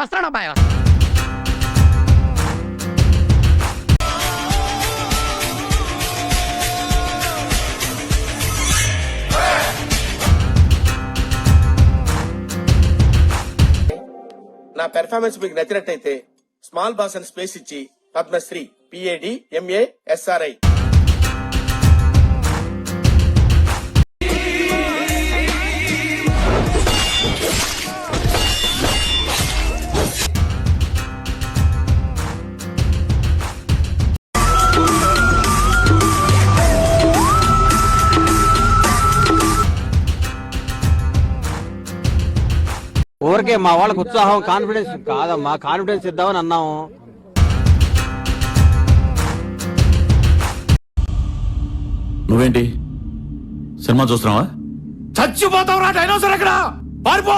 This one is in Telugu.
వస్తాను అబ్బాయి. నా పెర్ఫార్మెన్స్ మీకు నచ్చినట్టయితే స్మాల్ బాస్ అని స్పేస్ ఇచ్చి పద్మశ్రీ PAD MA SRI ఊరికే మా వాళ్ళకి ఉత్సాహం కాన్ఫిడెన్స్ కాదమ్మా, కాన్ఫిడెన్స్ ఇద్దామని అన్నాము. నువ్వేంటి సినిమా చూస్తున్నావా? చచ్చిపోతావురా డైనోసర్ ఎక్కడ పారిపో.